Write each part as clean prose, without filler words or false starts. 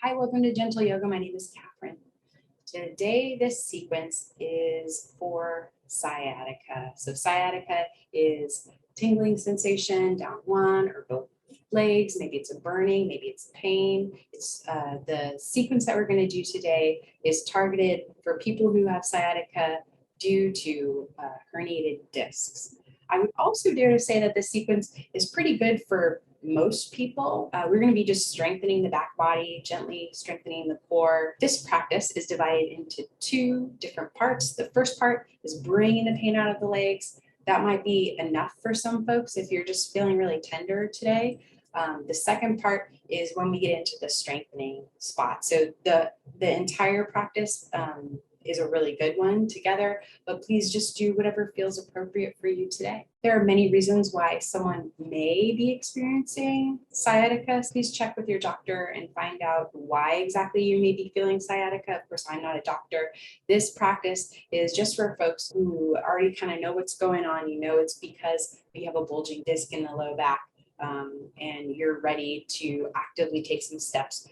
Hi, welcome to Gentle Yoga. My name is Katherine. Today, this sequence is for sciatica. So sciatica is tingling sensation down one or both legs. Maybe it's a burning, maybe it's pain. It's the sequence that we're going to do today is targeted for people who have sciatica due to herniated discs. I would also dare to say that this sequence is pretty good for most people. We're going to be just strengthening the back body, gently strengthening the core. This practice is divided into two different parts. The first part is bringing the pain out of the legs. That might be enough for some folks if you're just feeling really tender today. The second part is when we get into the strengthening spot. So the entire practice is a really good one together, but please just do whatever feels appropriate for you today. There are many reasons why someone may be experiencing sciatica. Please check with your doctor and find out why exactly you may be feeling sciatica. Of course, I'm not a doctor. This practice is just for folks who already kind of know what's going on. You know it's because you have a bulging disc in the low back, and you're ready to actively take some steps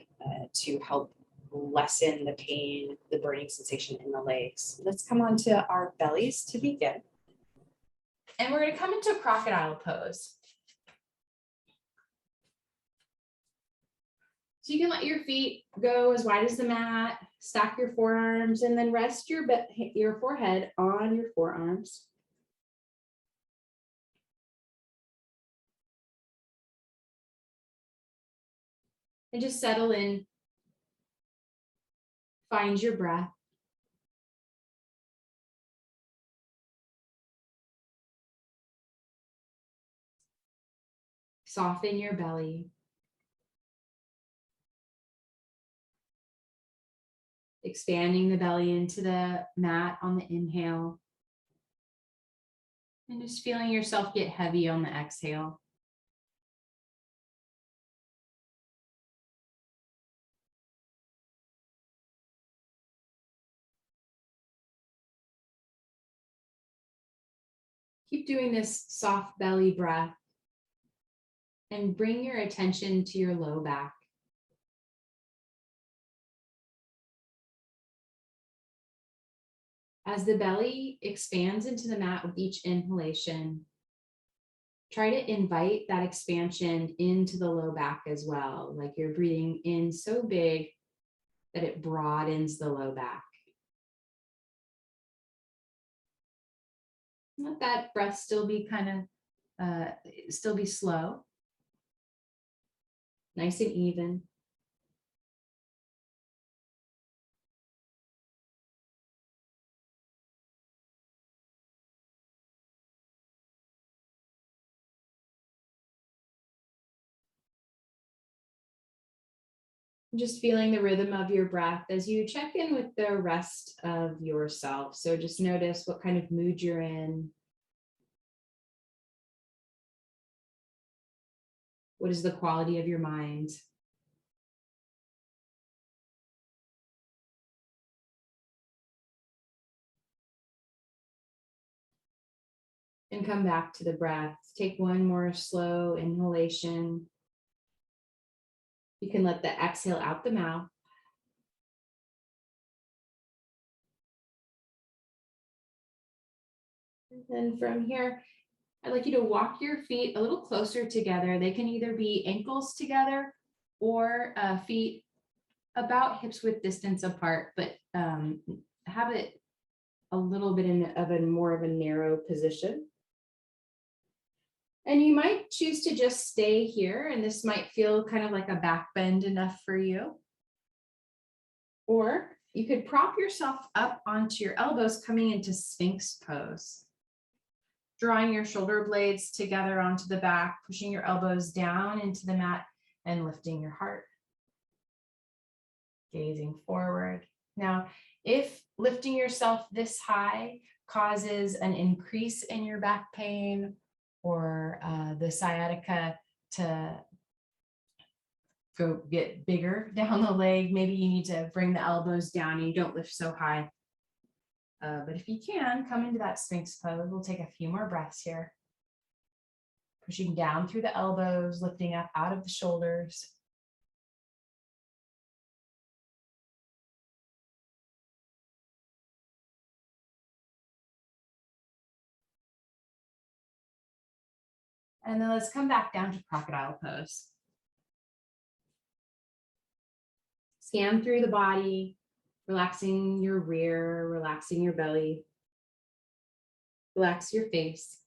to help lessen the pain, the burning sensation in the legs. Let's come on to our bellies to begin. And we're going to come into crocodile pose. So you can let your feet go as wide as the mat, stack your forearms, and then rest your forehead on your forearms. And just settle in. Find your breath. Soften your belly. Expanding the belly into the mat on the inhale. And just feeling yourself get heavy on the exhale. Keep doing this soft belly breath and bring your attention to your low back. As the belly expands into the mat with each inhalation, try to invite that expansion into the low back as well, like you're breathing in so big that it broadens the low back. Let that breath still be still be slow, nice and even. Just feeling the rhythm of your breath as you check in with the rest of yourself. So just notice what kind of mood you're in. What is the quality of your mind? And come back to the breath. Take one more slow inhalation. You can let the exhale out the mouth. And then from here, I'd like you to walk your feet a little closer together. They can either be ankles together or feet about hips width distance apart, but have it a little bit more of a narrow position. And you might choose to just stay here, and this might feel kind of like a back bend enough for you. Or you could prop yourself up onto your elbows, coming into Sphinx pose. Drawing your shoulder blades together onto the back, pushing your elbows down into the mat and lifting your heart. Gazing forward. Now, if lifting yourself this high causes an increase in your back pain or the sciatica to go get bigger down the leg, maybe you need to bring the elbows down and you don't lift so high. But if you can, come into that Sphinx pose. We'll take a few more breaths here. Pushing down through the elbows, lifting up out of the shoulders. And then let's come back down to crocodile pose. Scan through the body, relaxing your rear, relaxing your belly. Relax your face.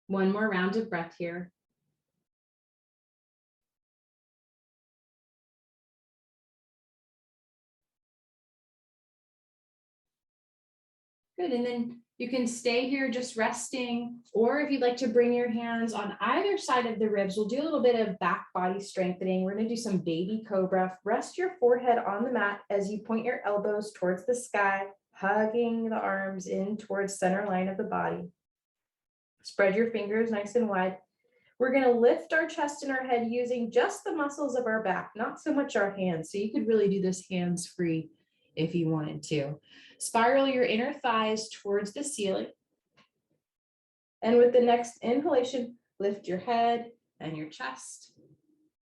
One more round of breath here. Good, and then you can stay here just resting, or if you'd like to bring your hands on either side of the ribs, we'll do a little bit of back body strengthening. We're gonna do some baby cobra. Rest your forehead on the mat as you point your elbows towards the sky, hugging the arms in towards center line of the body. Spread your fingers nice and wide. We're gonna lift our chest and our head using just the muscles of our back, not so much our hands. So you could really do this hands-free if you wanted to. Spiral your inner thighs towards the ceiling. And with the next inhalation, lift your head and your chest,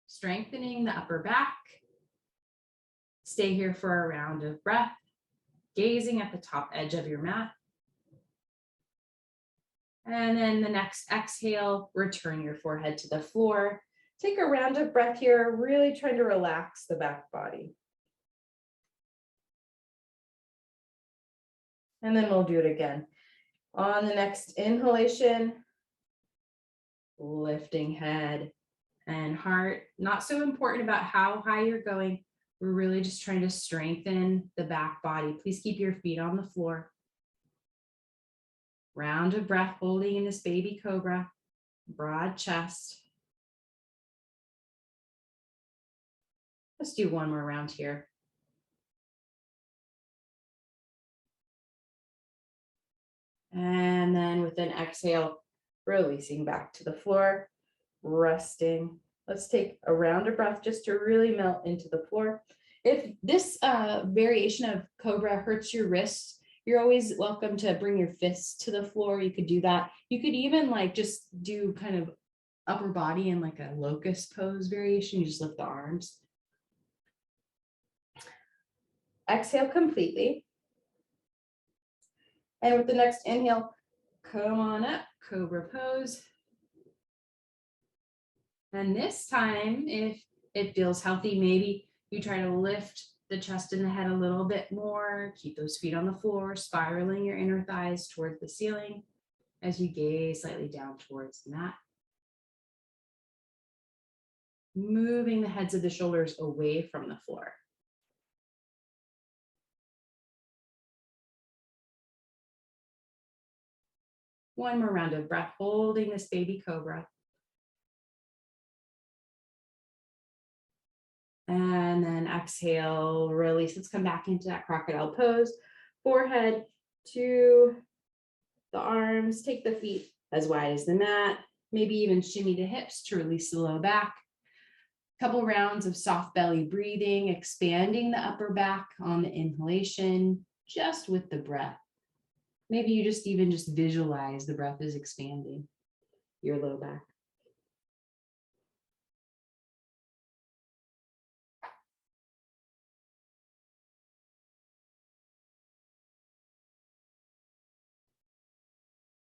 strengthening the upper back. Stay here for a round of breath, gazing at the top edge of your mat. And then the next exhale, return your forehead to the floor. Take a round of breath here, really trying to relax the back body. And then we'll do it again. On the next inhalation, lifting head and heart. Not so important about how high you're going. We're really just trying to strengthen the back body. Please keep your feet on the floor. Round of breath, holding in this baby cobra, broad chest. Let's do one more round here. And then with an exhale, releasing back to the floor, resting. Let's take a round of breath just to really melt into the floor. If this variation of cobra hurts your wrists, you're always welcome to bring your fists to the floor. You could do that. You could even like just do kind of upper body in like a locust pose variation. You just lift the arms. Exhale completely. And with the next inhale, come on up, cobra pose. And this time, if it feels healthy, maybe you try to lift the chest and the head a little bit more. Keep those feet on the floor, spiraling your inner thighs towards the ceiling as you gaze slightly down towards the mat. Moving the heads of the shoulders away from the floor. One more round of breath, holding this baby cobra. And then exhale, release. Let's come back into that crocodile pose. Forehead to the arms, take the feet as wide as the mat, maybe even shimmy the hips to release the low back. Couple rounds of soft belly breathing, expanding the upper back on the inhalation, just with the breath. Maybe you just visualize the breath is expanding your low back.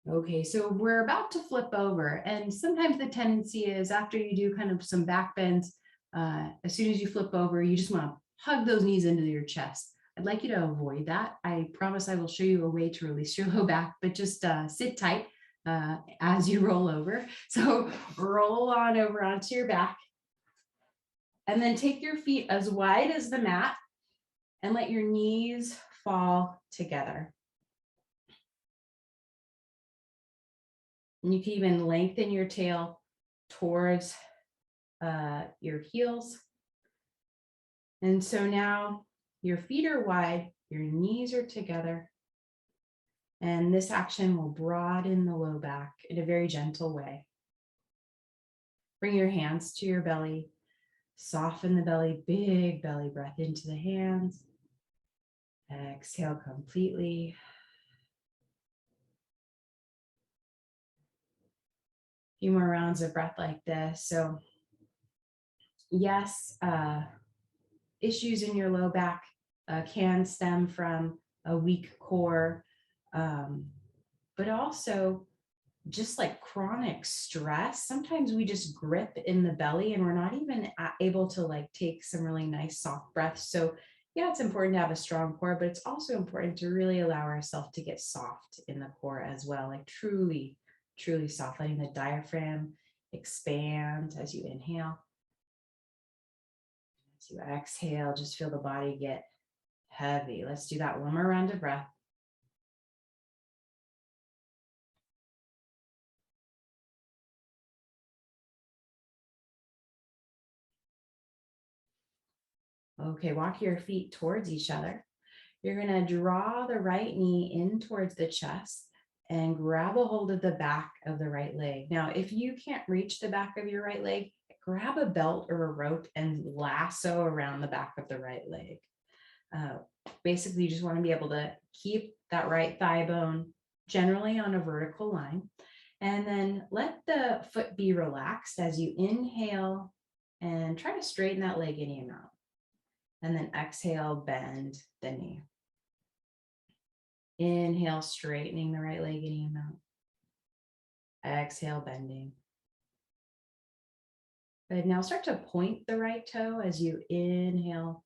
Okay, so we're about to flip over, and sometimes the tendency is after you do kind of some back bends, as soon as you flip over, you just want to hug those knees into your chest. I'd like you to avoid that. I promise I will show you a way to release your low back, but just sit tight as you roll over. So roll on over onto your back, and then take your feet as wide as the mat and let your knees fall together. And you can even lengthen your tail towards your heels. And so now your feet are wide, your knees are together. And this action will broaden the low back in a very gentle way. Bring your hands to your belly, soften the belly, big belly breath into the hands. Exhale completely. Few more rounds of breath like this. So yes, issues in your low back can stem from a weak core, but also just like chronic stress, sometimes we just grip in the belly and we're not even able to like take some really nice soft breaths. So yeah, it's important to have a strong core, but it's also important to really allow ourselves to get soft in the core as well, like truly, truly soft, letting the diaphragm expand as you inhale. As you exhale, just feel the body get heavy. Let's do that one more round of breath. Okay, walk your feet towards each other. You're going to draw the right knee in towards the chest and grab a hold of the back of the right leg. Now, if you can't reach the back of your right leg, grab a belt or a rope and lasso around the back of the right leg. Basically, you just want to be able to keep that right thigh bone generally on a vertical line. And then let the foot be relaxed as you inhale and try to straighten that leg any amount. And then exhale, bend the knee. Inhale, straightening the right leg any amount. Exhale, bending. Good. Now start to point the right toe as you inhale,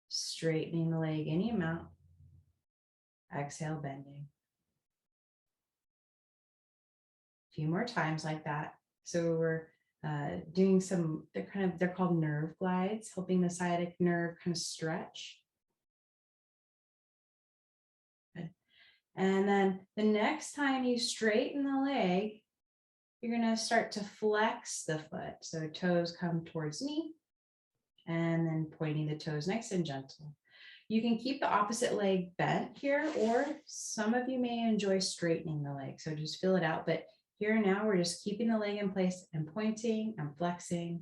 straightening the leg any amount. Exhale, bending. A few more times like that. So we're doing some, they're called nerve glides, helping the sciatic nerve kind of stretch. Good. And then the next time you straighten the leg, you're going to start to flex the foot. So toes come towards knee and then pointing the toes nice and gentle. You can keep the opposite leg bent here, or some of you may enjoy straightening the leg. So just feel it out. But here now, we're just keeping the leg in place and pointing and flexing.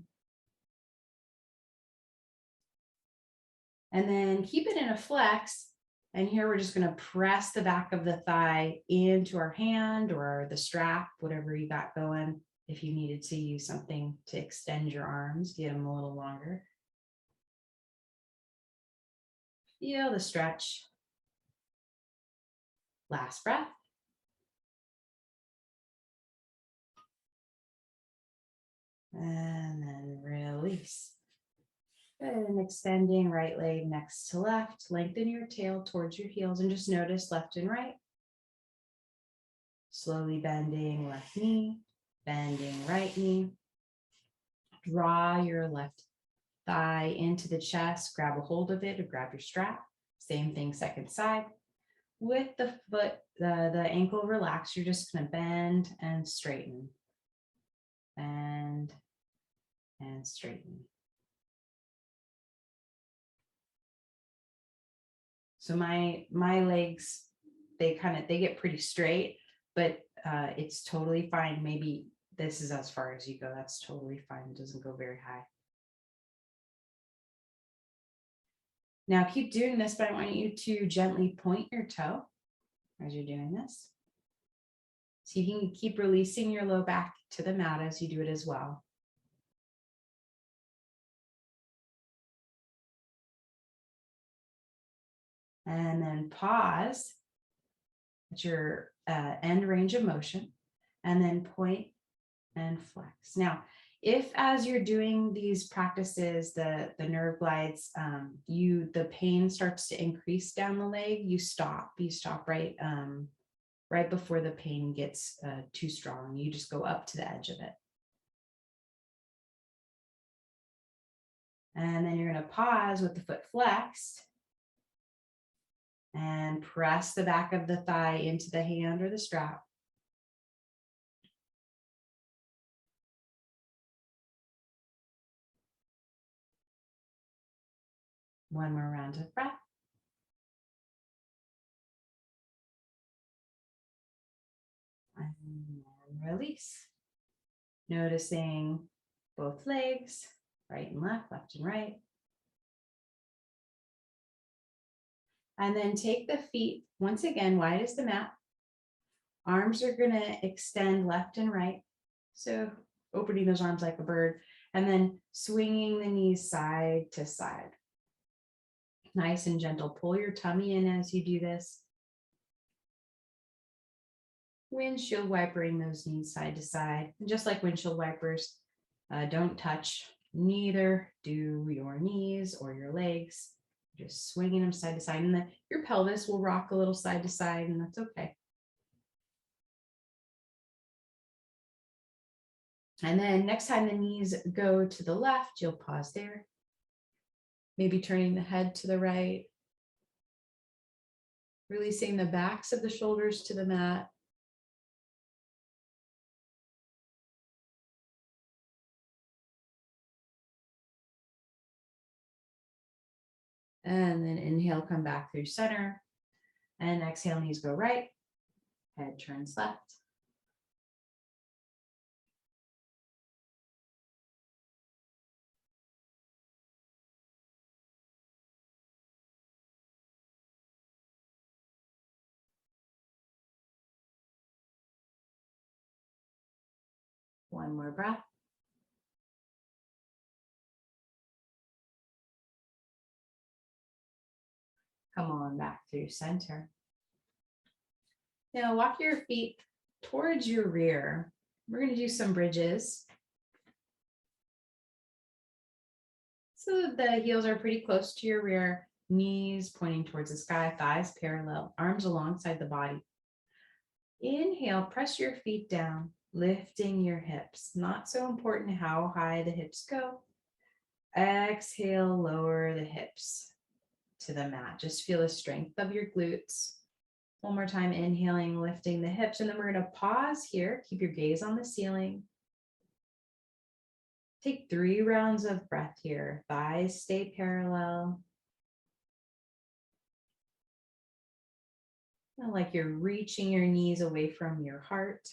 And then keep it in a flex. And here we're just going to press the back of the thigh into our hand or the strap, whatever you got going. If you needed to use something to extend your arms, get them a little longer. Feel the stretch. Last breath. And then release. Good. And extending right leg next to left. Lengthen your tail towards your heels and just notice left and right. Slowly bending left knee, bending right knee. Draw your left thigh into the chest, grab a hold of it or grab your strap. Same thing, second side. With the foot, the ankle relaxed, you're just going to bend and straighten. Bend and straighten. So my legs, they get pretty straight, but it's totally fine. Maybe this is as far as you go. That's totally fine. It doesn't go very high. Now keep doing this, but I want you to gently point your toe as you're doing this. So you can keep releasing your low back to the mat as you do it as well. And then pause at your end range of motion, and then point and flex. Now, if as you're doing these practices, the nerve glides, the pain starts to increase down the leg, you stop right before the pain gets too strong. You just go up to the edge of it. And then you're going to pause with the foot flexed and press the back of the thigh into the hand or the strap. One more round of breath. And release. Noticing both legs, right and left and right. And then take the feet once again wide as the mat. Arms are going to extend left and right. So opening those arms like a bird, and then swinging the knees side to side. Nice and gentle. Pull your tummy in as you do this. windshield wipering those knees side to side. And just like windshield wipers, don't touch, neither do your knees or your legs. Just swinging them side to side, and your pelvis will rock a little side to side, and that's okay. And then next time the knees go to the left, you'll pause there. Maybe turning the head to the right. Releasing the backs of the shoulders to the mat. And then inhale, come back through center. And exhale, knees go right. Head turns left. One more breath. Come on back through center. Now walk your feet towards your rear. We're going to do some bridges. So the heels are pretty close to your rear, knees pointing towards the sky, thighs parallel, arms alongside the body. Inhale, press your feet down, lifting your hips. Not so important how high the hips go. Exhale, lower the hips to the mat. Just feel the strength of your glutes. One more time, inhaling, lifting the hips, and then we're going to pause here. Keep your gaze on the ceiling. Take 3 rounds of breath here. Thighs stay parallel. Feel like you're reaching your knees away from your heart.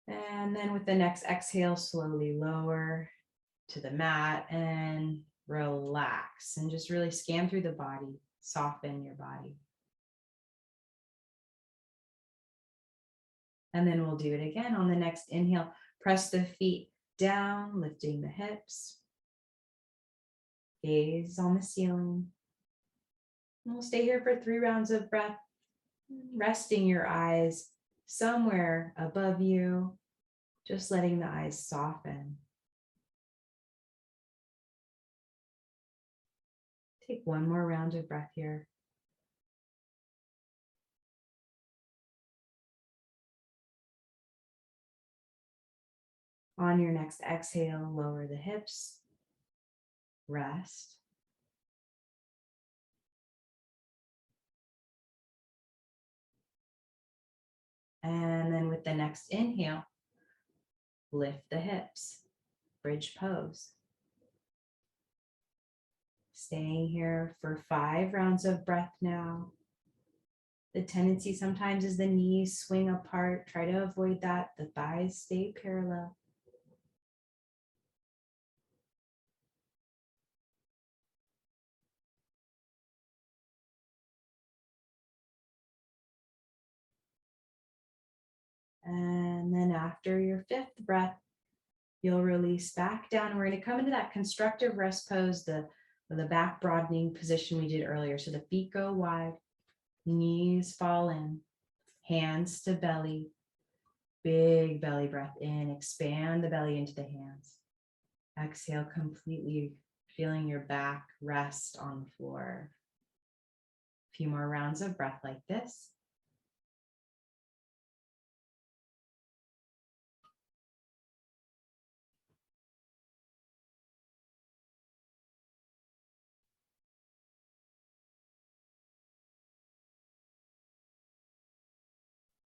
And then with the next exhale, slowly lower to the mat and relax. And just really scan through the body, soften your body. And then we'll do it again on the next inhale. Press the feet down, lifting the hips. Gaze on the ceiling. And we'll stay here for 3 rounds of breath, resting your eyes somewhere above you, just letting the eyes soften. Take 1 more round of breath here. On your next exhale, lower the hips, rest. And then with the next inhale, lift the hips, bridge pose. Staying here for 5 rounds of breath now. The tendency sometimes is the knees swing apart. Try to avoid that. The thighs stay parallel. And then after your 5th breath, you'll release back down. We're going to come into that constructive rest pose, the back broadening position we did earlier. So the feet go wide, knees fall in, hands to belly, big belly breath in, expand the belly into the hands. Exhale completely, feeling your back rest on the floor. A few more rounds of breath like this.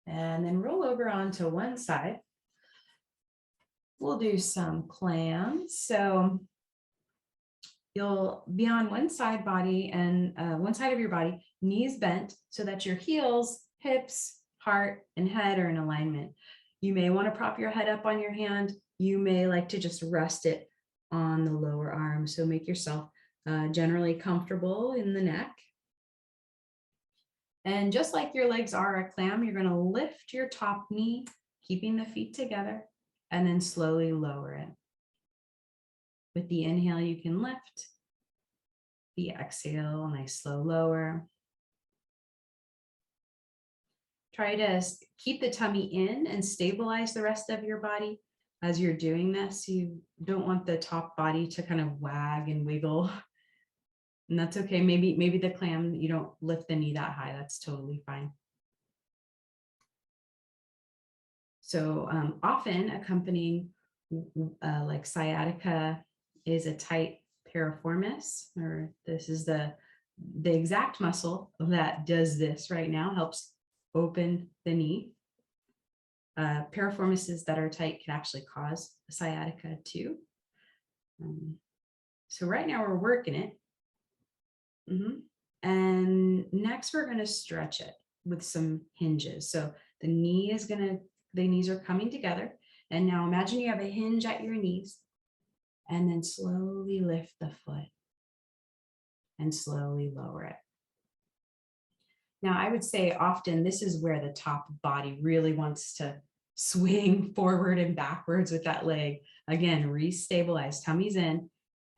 And then roll over onto one side. We'll do some clams. So you'll be on one side body and one side of your body, knees bent so that your heels, hips, heart, and head are in alignment. You may want to prop your head up on your hand. You may like to just rest it on the lower arm. So make yourself generally comfortable in the neck. And just like your legs are a clam, you're going to lift your top knee, keeping the feet together, and then slowly lower it. With the inhale, you can lift. The exhale, nice slow lower. Try to keep the tummy in and stabilize the rest of your body as you're doing this. You don't want the top body to kind of wag and wiggle. And that's okay. Maybe the clam, you don't lift the knee that high. That's totally fine. So often accompanying like sciatica is a tight piriformis, or this is the exact muscle that does this right now, helps open the knee. Piriformises that are tight can actually cause sciatica too. So right now we're working it. And next we're going to stretch it with some hinges. So the knees are coming together. And now imagine you have a hinge at your knees, and then slowly lift the foot and slowly lower it. Now I would say often this is where the top body really wants to swing forward and backwards with that leg. Again, restabilize, tummy's in.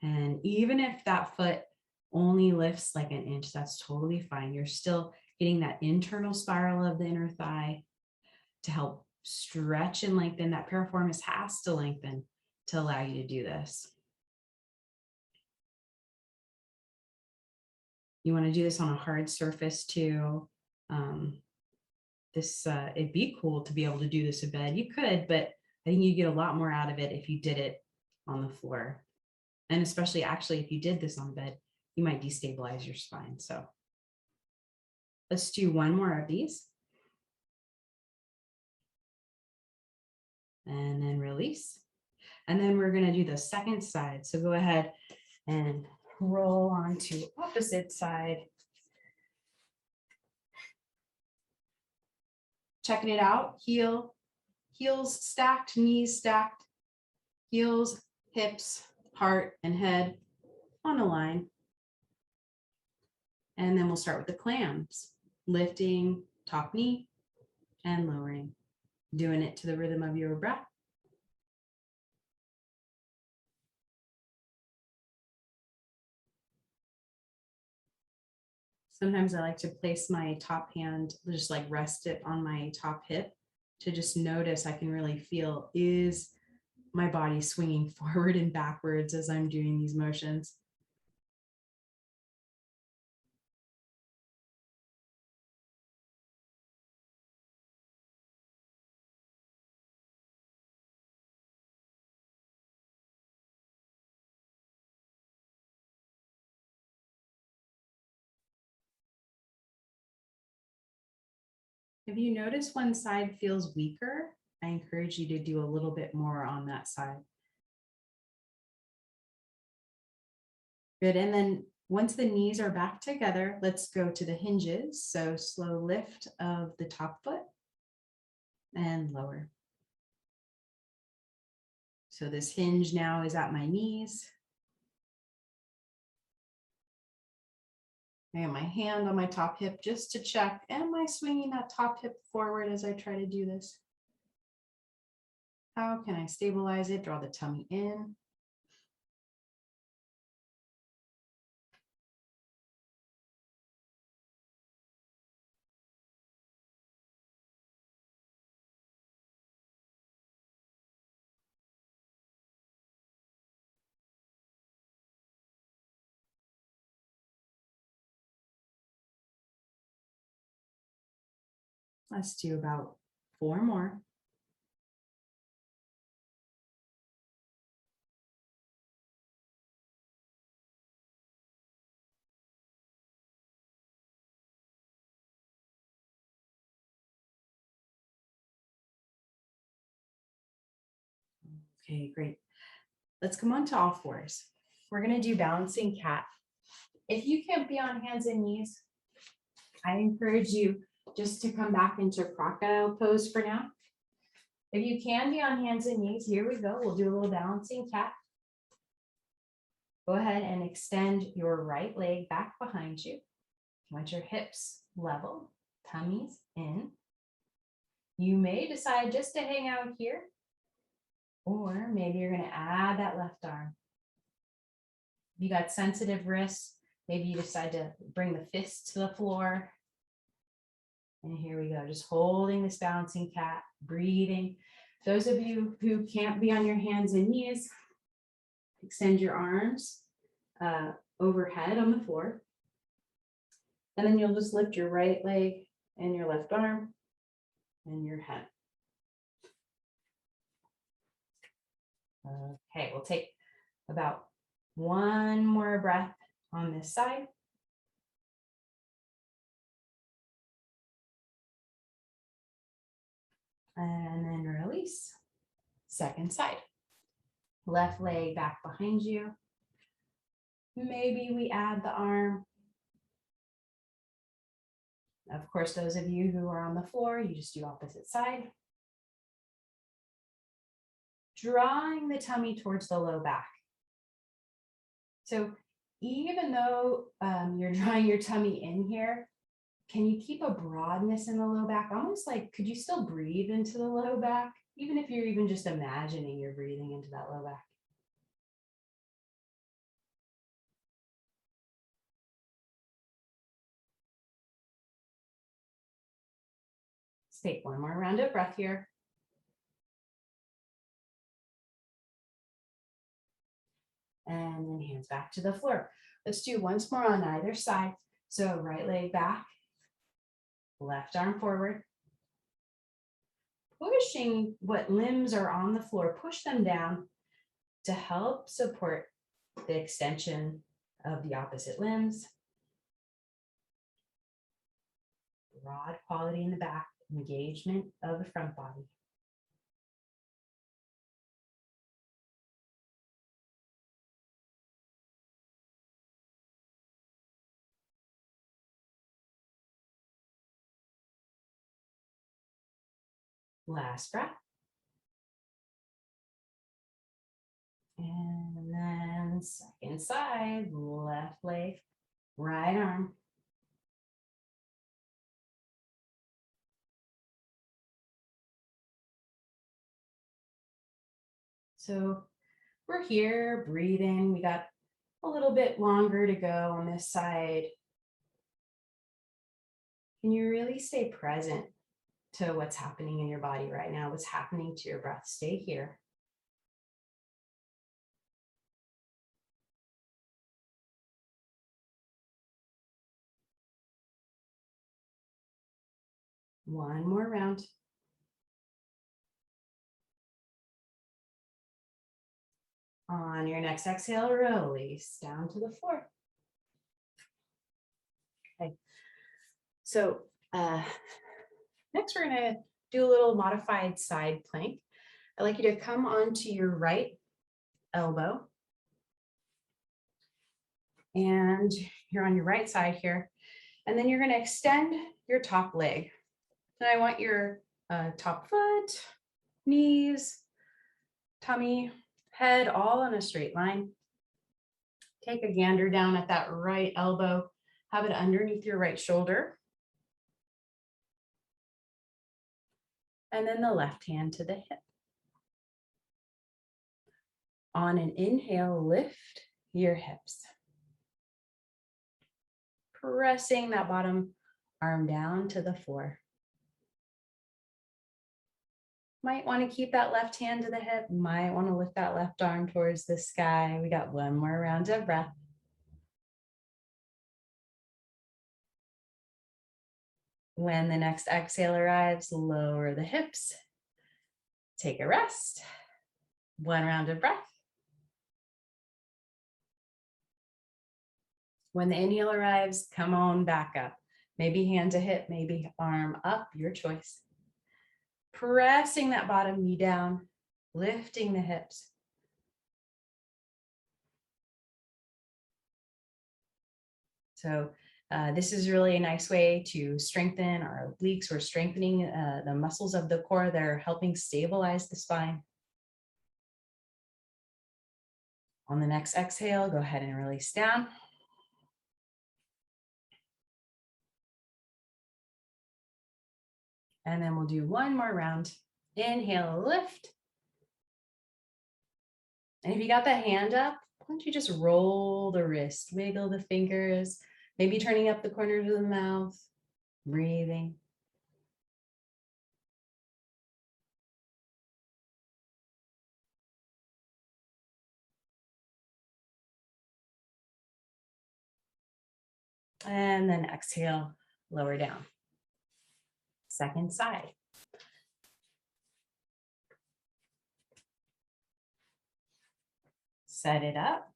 And even if that foot only lifts like an inch, that's totally fine. You're still getting that internal spiral of the inner thigh to help stretch and lengthen. That piriformis has to lengthen to allow you to do this. You want to do this on a hard surface too. It'd be cool to be able to do this in bed. You could, but I think you get a lot more out of it if you did it on the floor. And especially actually, if you did this on bed, you might destabilize your spine. So let's do one more of these. And then release. And then we're going to do the second side. So go ahead and roll onto opposite side. Checking it out. Heels stacked, knees stacked, heels, hips, heart, and head on a line. And then we'll start with the clams, lifting top knee and lowering, doing it to the rhythm of your breath. Sometimes I like to place my top hand, just like rest it on my top hip to just notice. I can really feel, is my body swinging forward and backwards as I'm doing these motions. If you notice one side feels weaker, I encourage you to do a little bit more on that side. Good. And then once the knees are back together, let's go to the hinges. So slow lift of the top foot and lower. So this hinge now is at my knees. I have my hand on my top hip just to check, am I swinging that top hip forward as I try to do this? How can I stabilize it? Draw the tummy in. Let's do about 4 more. Okay, great. Let's come on to all fours. We're going to do balancing cat. If you can't be on hands and knees, I encourage you just to come back into crocodile pose for now. If you can be on hands and knees, here we go. We'll do a little balancing cat. Go ahead and extend your right leg back behind you. Want your hips level, tummies in. You may decide just to hang out here, or maybe you're going to add that left arm. If you got sensitive wrists, Maybe you decide to bring the fists to the floor. And here we go, just holding this balancing cat, breathing. Those of you who can't be on your hands and knees, extend your arms overhead on the floor. And then you'll just lift your right leg and your left arm and your head. Okay, we'll take about one more breath on this side. And then release. Second side. Left leg back behind you. Maybe we add the arm. Of course, those of you who are on the floor, you just do opposite side. Drawing the tummy towards the low back. So even though you're drawing your tummy in here, can you keep a broadness in the low back? Almost like, could you still breathe into the low back? Even if you're even just imagining you're breathing into that low back. Let's take one more round of breath here. And then hands back to the floor. Let's do once more on either side. So right leg back, left arm forward. Pushing what limbs are on the floor, push them down to help support the extension of the opposite limbs. Broad quality in the back, engagement of the front body. Last breath. And then second side, left leg, right arm. So we're here breathing. We got a little bit longer to go on this side. Can you really stay present to what's happening in your body right now? What's happening to your breath? Stay here. One more round. On your next exhale, release down to the floor. Okay. So next we're gonna do a little modified side plank. I'd like you to come onto your right elbow. And you're on your right side here. And then you're gonna extend your top leg. And I want your top foot, knees, tummy, head all in a straight line. Take a gander down at that right elbow. Have it underneath your right shoulder. And then the left hand to the hip. On an inhale, lift your hips. Pressing that bottom arm down to the floor. Might want to keep that left hand to the hip. Might want to lift that left arm towards the sky. We got one more round of breath. When the next exhale arrives, lower the hips. Take a rest. One round of breath. When the inhale arrives, come on back up. Maybe hand to hip, maybe arm up, your choice. Pressing that bottom knee down, lifting the hips. So this is really a nice way to strengthen our obliques. We're strengthening the muscles of the core that are helping stabilize the spine. On the next exhale, go ahead and release down. And then we'll do one more round. Inhale, lift. And if you got the hand up, Why don't you just roll the wrist, wiggle the fingers, maybe turning up the corners of the mouth, breathing. And then exhale, lower down. Second side. Set it up.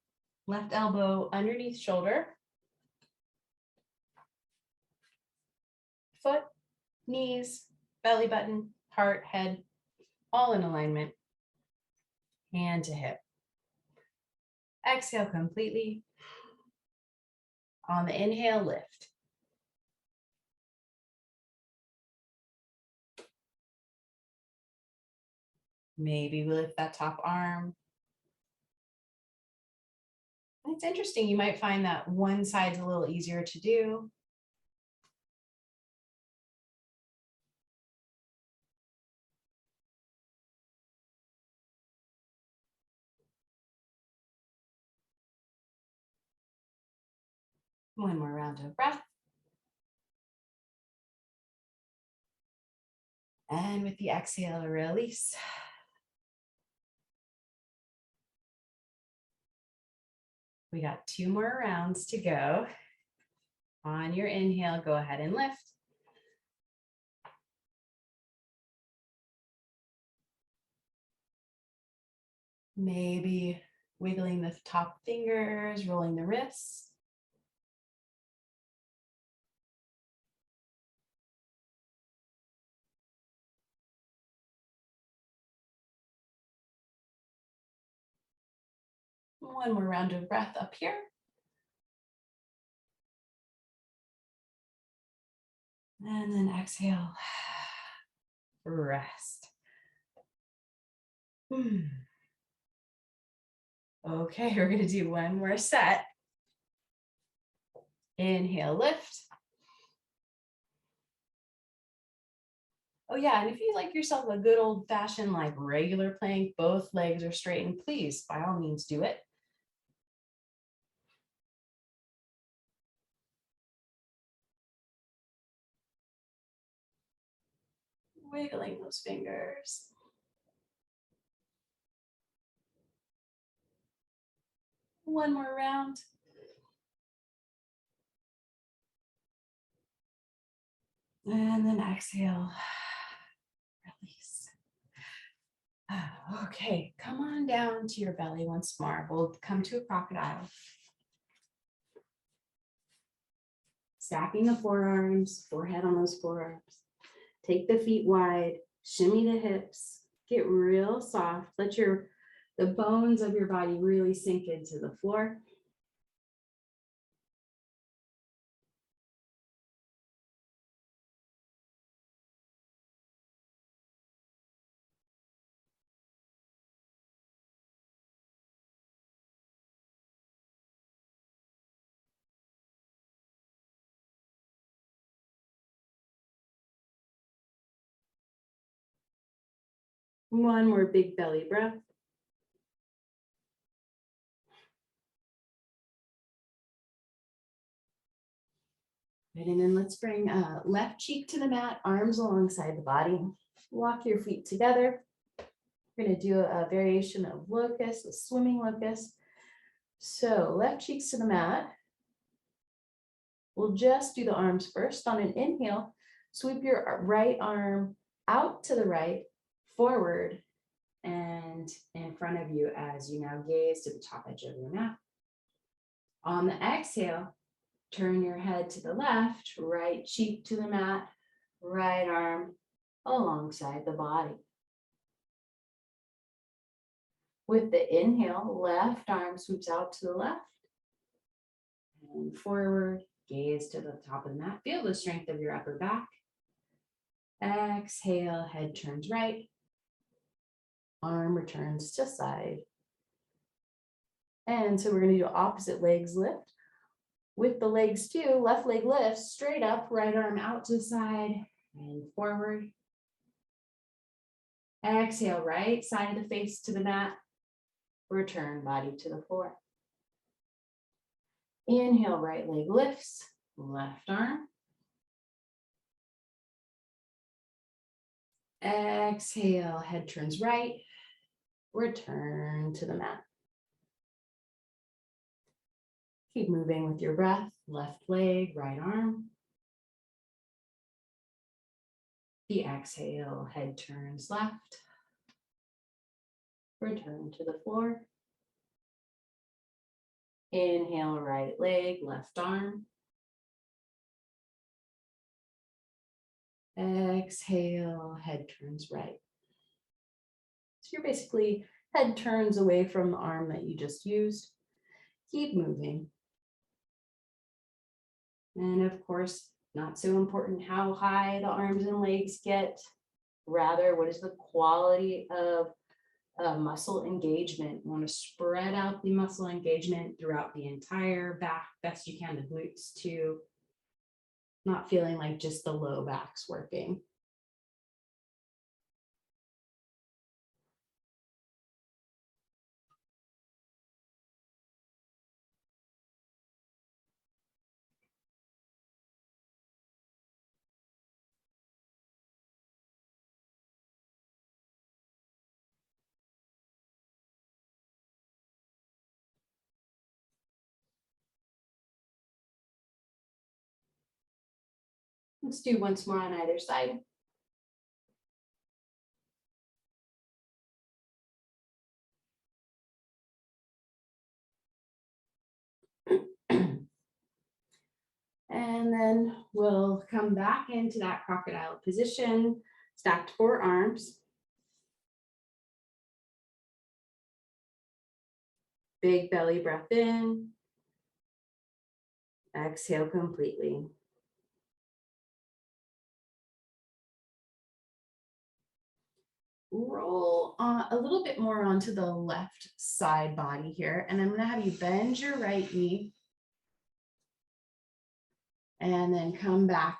Left elbow underneath shoulder. Foot, knees, belly button, heart, head, all in alignment. Hand to hip. Exhale completely. On the inhale, lift. Maybe lift that top arm. It's interesting, you might find that one side's a little easier to do. One more round of breath. And with the exhale, release. We got 2 more rounds to go. On your inhale, go ahead and lift. Maybe wiggling the top fingers, rolling the wrists. One more round of breath up here. And then exhale, rest. Okay, we're gonna do one more set. Inhale, lift. Oh yeah, and if you like yourself a good old fashioned like regular plank, both legs are straightened, please, by all means do it. Wiggling those fingers. One more round. And then exhale, release. Okay, come on down to your belly once more. We'll come to a crocodile. Stacking the forearms, forehead on those forearms. Take the feet wide, shimmy the hips, get real soft. Let the bones of your body really sink into the floor. One more big belly breath. Right, and then let's bring left cheek to the mat, arms alongside the body. Walk your feet together. We're going to do a variation of locust, a swimming locust. So left cheeks to the mat. We'll just do the arms first. On an inhale, sweep your right arm out to the right, forward, and in front of you as you now gaze to the top edge of your mat. On the exhale, turn your head to the left, right cheek to the mat, right arm alongside the body. With the inhale, left arm swoops out to the left and forward, gaze to the top of the mat. Feel the strength of your upper back. Exhale, head turns right, arm returns to side. And so we're going to do opposite legs lift. With the legs too, left leg lifts straight up, right arm out to the side and forward. Exhale, right side of the face to the mat. Return body to the floor. Inhale, right leg lifts, left arm. Exhale, head turns right, return to the mat. Keep moving with your breath, left leg, right arm. The exhale, head turns left, return to the floor. Inhale, right leg, left arm. Exhale, head turns right. So you're basically head turns away from the arm that you just used. Keep moving. And of course, not so important how high the arms and legs get. Rather, what is the quality of muscle engagement? You want to spread out the muscle engagement throughout the entire back, best you can, the glutes too. Not feeling like just the low back's working. Let's do once more on either side. And then we'll come back into that crocodile position, stacked forearms. Big belly breath in. Exhale completely. Roll a little bit more onto the left side body here. And I'm going to have you bend your right knee. And then come back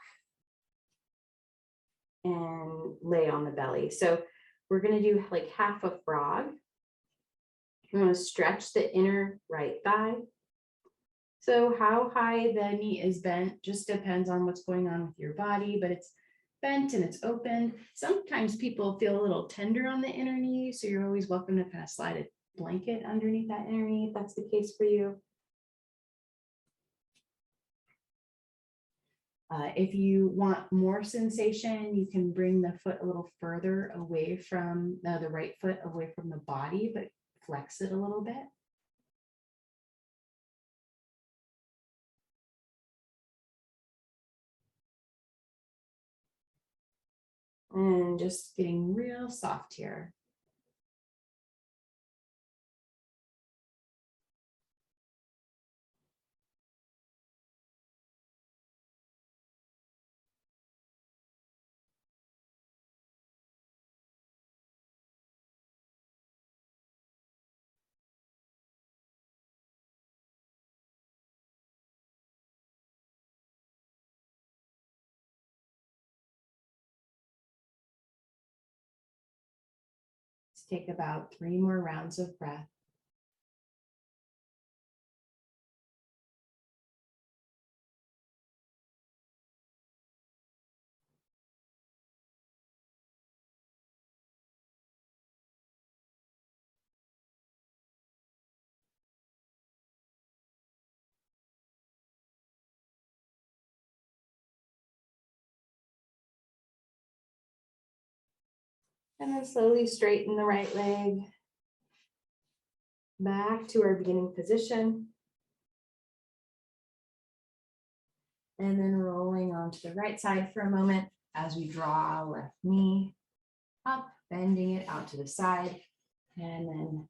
and lay on the belly. So we're going to do like half a frog. I'm going to stretch the inner right thigh. So how high the knee is bent just depends on what's going on with your body, but it's bent and it's open. Sometimes people feel a little tender on the inner knee, so you're always welcome to kind of slide a blanket underneath that inner knee if that's the case for you. If you want more sensation, you can bring the foot a little further away from the right foot away from the body, but flex it a little bit. And just getting real soft here. Let's take about 3 more rounds of breath. And then slowly straighten the right leg back to our beginning position. And then rolling onto the right side for a moment as we draw left knee up, bending it out to the side, and then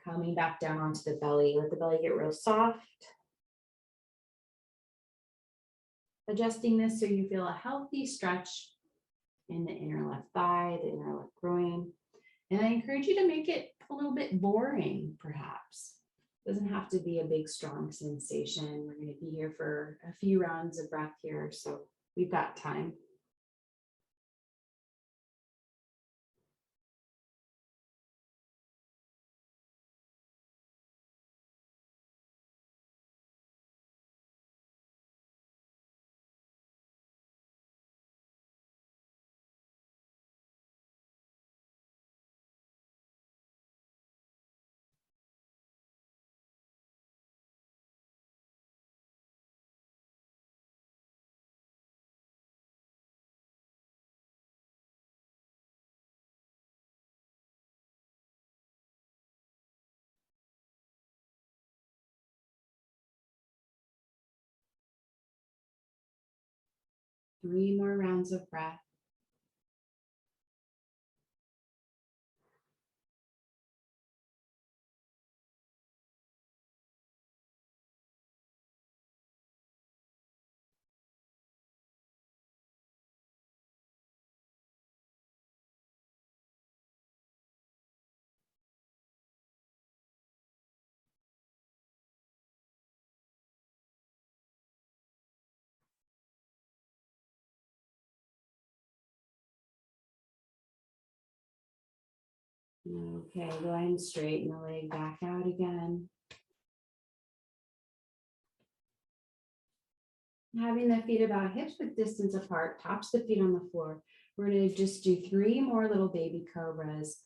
coming back down onto the belly. Let the belly get real soft. Adjusting this so you feel a healthy stretch in the inner left thigh, the inner left groin. And I encourage you to make it a little bit boring, perhaps. It doesn't have to be a big, strong sensation. We're going to be here for a few rounds of breath here, so we've got time. 3 more rounds of breath. Okay, go ahead and straighten the leg back out again. Having the feet about hips width distance apart, tops the feet on the floor. We're going to just do 3 more little baby cobras.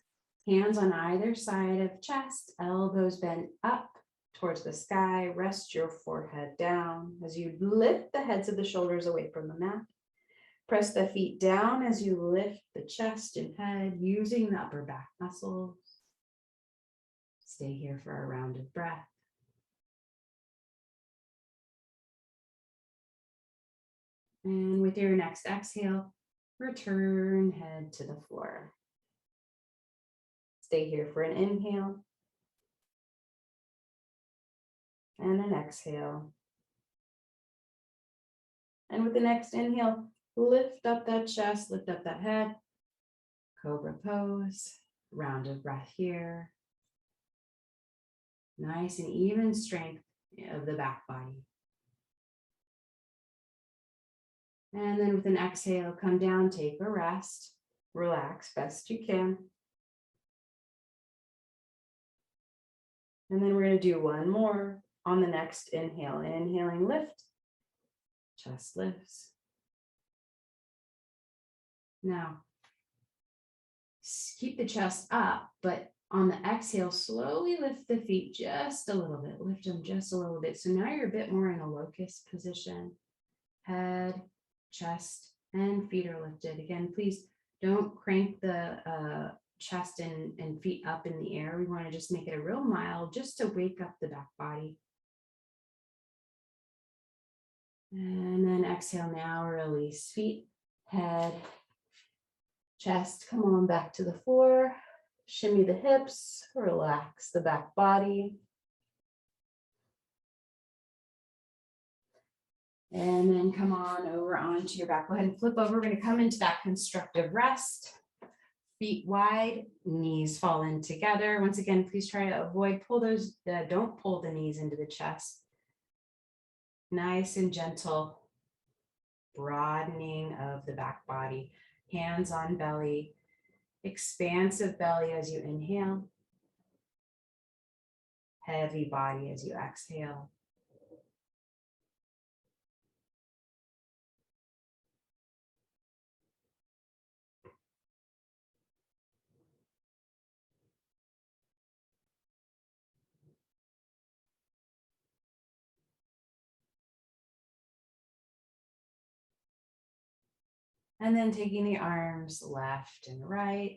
Hands on either side of chest, elbows bent up towards the sky. Rest your forehead down as you lift the heads of the shoulders away from the mat. Press the feet down as you lift the chest and head using the upper back muscles. Stay here for a round of breath. And with your next exhale, return head to the floor. Stay here for an inhale and an exhale. And with the next inhale, lift up that chest, lift up that head. Cobra pose, round of breath here. Nice and even strength of the back body. And then with an exhale, come down, take a rest, relax best you can. And then we're going to do one more on the next inhale. Inhaling, lift, chest lifts. Now, keep the chest up, but on the exhale, slowly lift the feet just a little bit. Lift them just a little bit. So now you're a bit more in a locust position. Head, chest, and feet are lifted. Again, please don't crank the chest and feet up in the air. We want to just make it a real mild, just to wake up the back body. And then exhale now, release feet, head, chest, come on back to the floor. Shimmy the hips, relax the back body. And then come on over onto your back. Go ahead and flip over. We're going to come into that constructive rest. Feet wide, knees fall in together. Once again, please try to avoid, don't pull the knees into the chest. Nice and gentle broadening of the back body. Hands on belly, expansive belly as you inhale. Heavy body as you exhale. And then taking the arms left and right.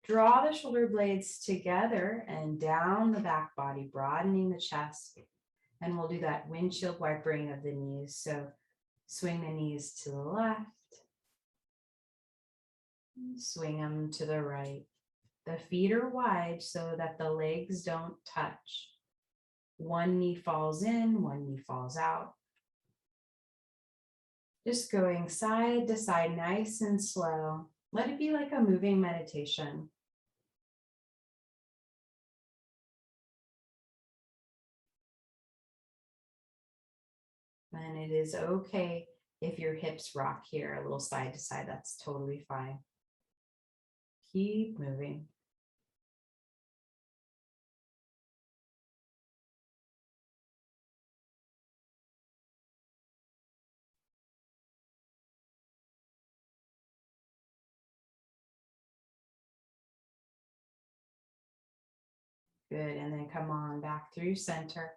Draw the shoulder blades together and down the back body, broadening the chest. And we'll do that windshield wipering of the knees. So swing the knees to the left. Swing them to the right. The feet are wide so that the legs don't touch. One knee falls in, one knee falls out. Just going side to side, nice and slow. Let it be like a moving meditation. And it is okay if your hips rock here a little side to side. That's totally fine. Keep moving. Good, and then come on back through center.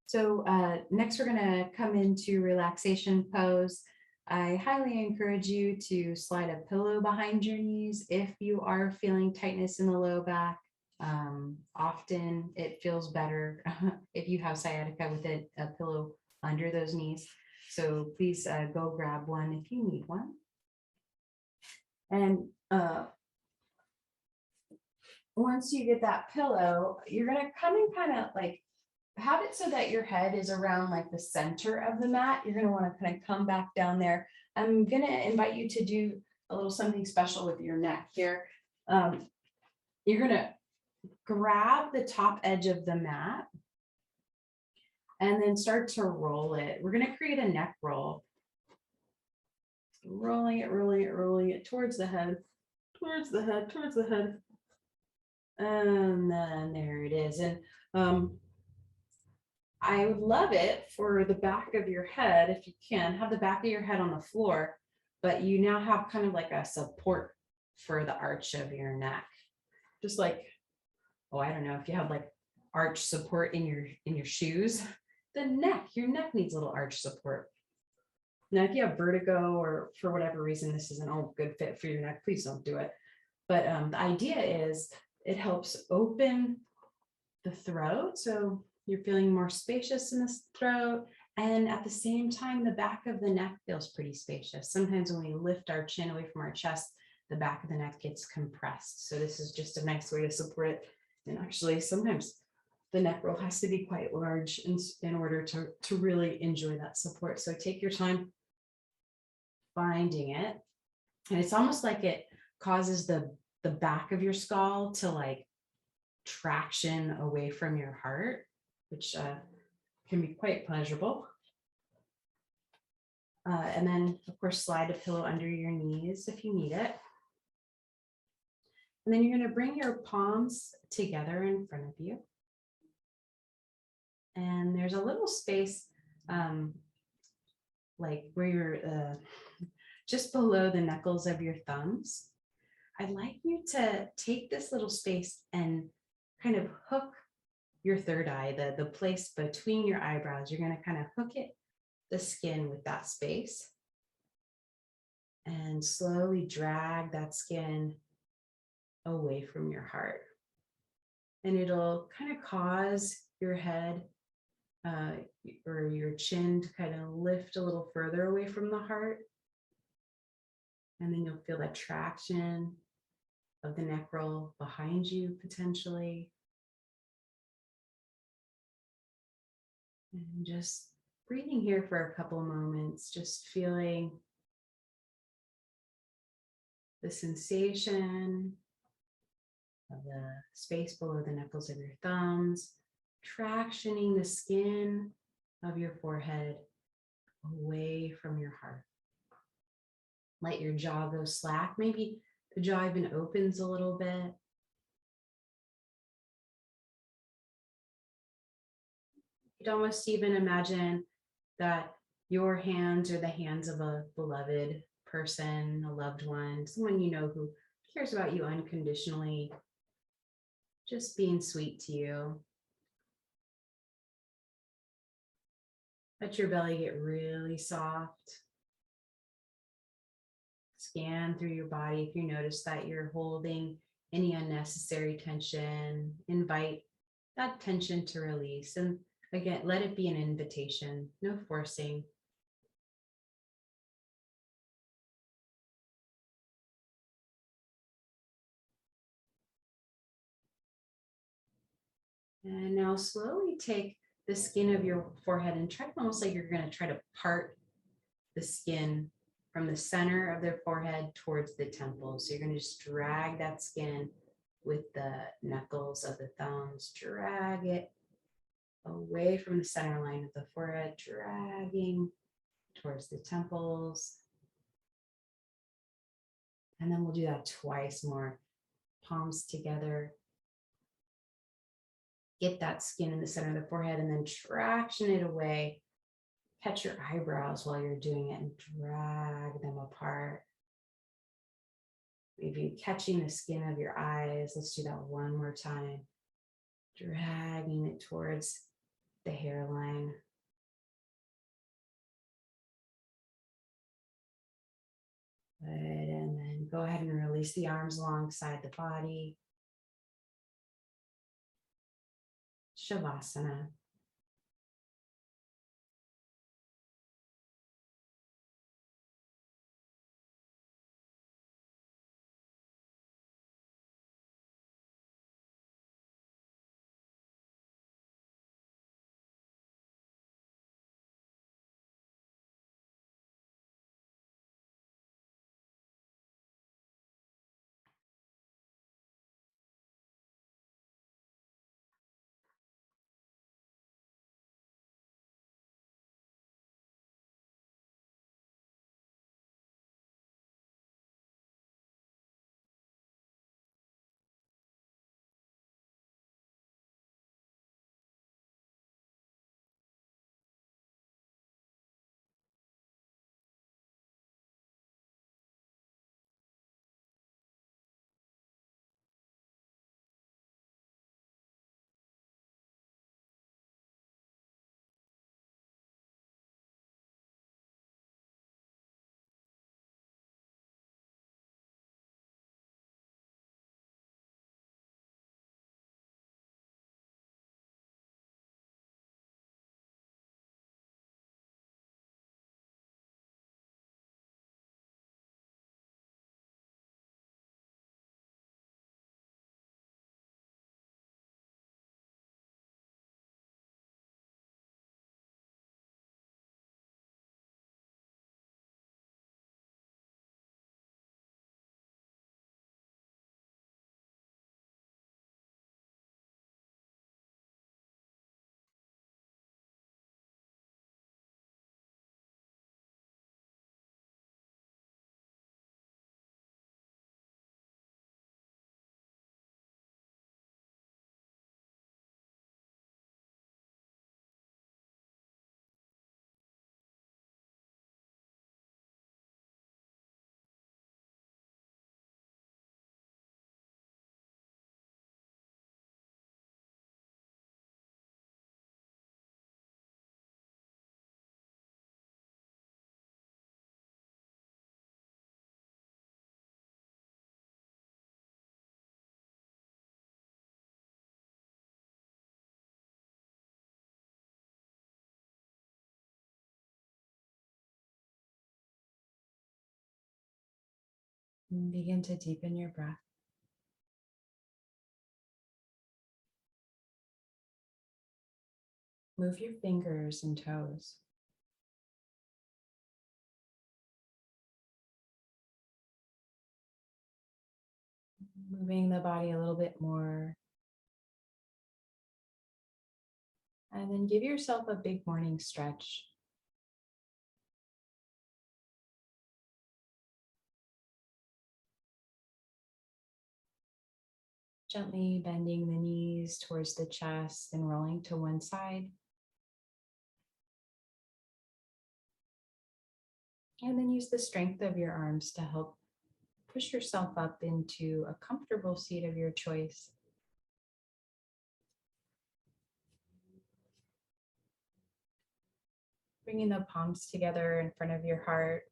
So next we're gonna come into relaxation pose. I highly encourage you to slide a pillow behind your knees if you are feeling tightness in the low back. Often it feels better if you have sciatica with a pillow under those knees. So please go grab one if you need one. And once you get that pillow, you're going to come and kind of like have it so that your head is around like the center of the mat. You're going to want to kind of come back down there. I'm going to invite you to do a little something special with your neck here. You're going to grab the top edge of the mat and then start to roll it. We're going to create a neck roll. Rolling it, rolling it, rolling it towards the head, towards the head, towards the head. And then there it is. And I would love it for the back of your head, if you can, have the back of your head on the floor, but you now have kind of like a support for the arch of your neck. Just like, oh, I don't know, if you have like arch support in your shoes, the neck, your neck needs a little arch support. Now, if you have vertigo or for whatever reason, this isn't a good fit for your neck, please don't do it. But the idea is it helps open the throat. So you're feeling more spacious in the throat. And at the same time, the back of the neck feels pretty spacious. Sometimes when we lift our chin away from our chest, the back of the neck gets compressed. So this is just a nice way to support it. And actually, sometimes the neck roll has to be quite large in order to really enjoy that support. So take your time finding it. And it's almost like it causes the back of your skull to like traction away from your heart, which can be quite pleasurable. And then, of course, slide a pillow under your knees if you need it. And then you're going to bring your palms together in front of you. And there's a little space like where you're just below the knuckles of your thumbs. I'd like you to take this little space and kind of hook your third eye, the place between your eyebrows. You're going to kind of hook the skin with that space and slowly drag that skin away from your heart. And it'll kind of cause your head or your chin to kind of lift a little further away from the heart. And then you'll feel that traction of the neck roll behind you potentially. And just breathing here for a couple of moments, just feeling the sensation of the space below the knuckles of your thumbs, tractioning the skin of your forehead away from your heart. Let your jaw go slack. Maybe the jaw even opens a little bit. You'd almost even imagine that your hands are the hands of a beloved person, a loved one, someone you know who cares about you unconditionally, just being sweet to you. Let your belly get really soft. Scan through your body. If you notice that you're holding any unnecessary tension, invite that tension to release. And again, let it be an invitation, no forcing. And now slowly take the skin of your forehead and try to almost like you're going to try to part the skin from the center of their forehead towards the temples. So you're going to just drag that skin with the knuckles of the thumbs, drag it away from the center line of the forehead, dragging towards the temples. And then we'll do that twice more. Palms together. Get that skin in the center of the forehead and then traction it away. Catch your eyebrows while you're doing it and drag them apart. Maybe catching the skin of your eyes. Let's do that one more time. Dragging it towards the hairline. Good. And then go ahead and release the arms alongside the body. Shavasana. And begin to deepen your breath. Move your fingers and toes. Moving the body a little bit more. And then give yourself a big morning stretch. Gently bending the knees towards the chest and rolling to one side. And then use the strength of your arms to help push yourself up into a comfortable seat of your choice. Bringing the palms together in front of your heart.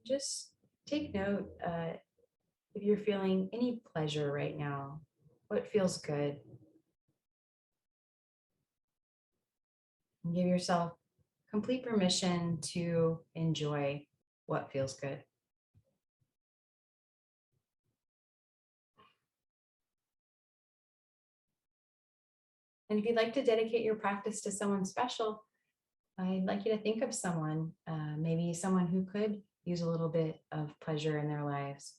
Just take note if you're feeling any pleasure right now, what feels good. And give yourself complete permission to enjoy what feels good. And if you'd like to dedicate your practice to someone special, I'd like you to think of someone, maybe someone who could use a little bit of pleasure in their lives.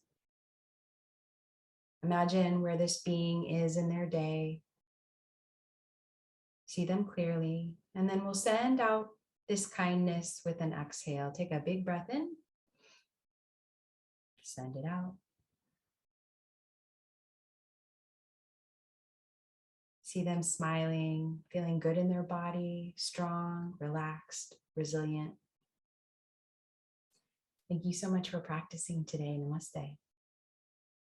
Imagine where this being is in their day. See them clearly, and then we'll send out this kindness with an exhale. Take a big breath in, send it out. See them smiling, feeling good in their body, strong, relaxed, resilient. Thank you so much for practicing today. Namaste.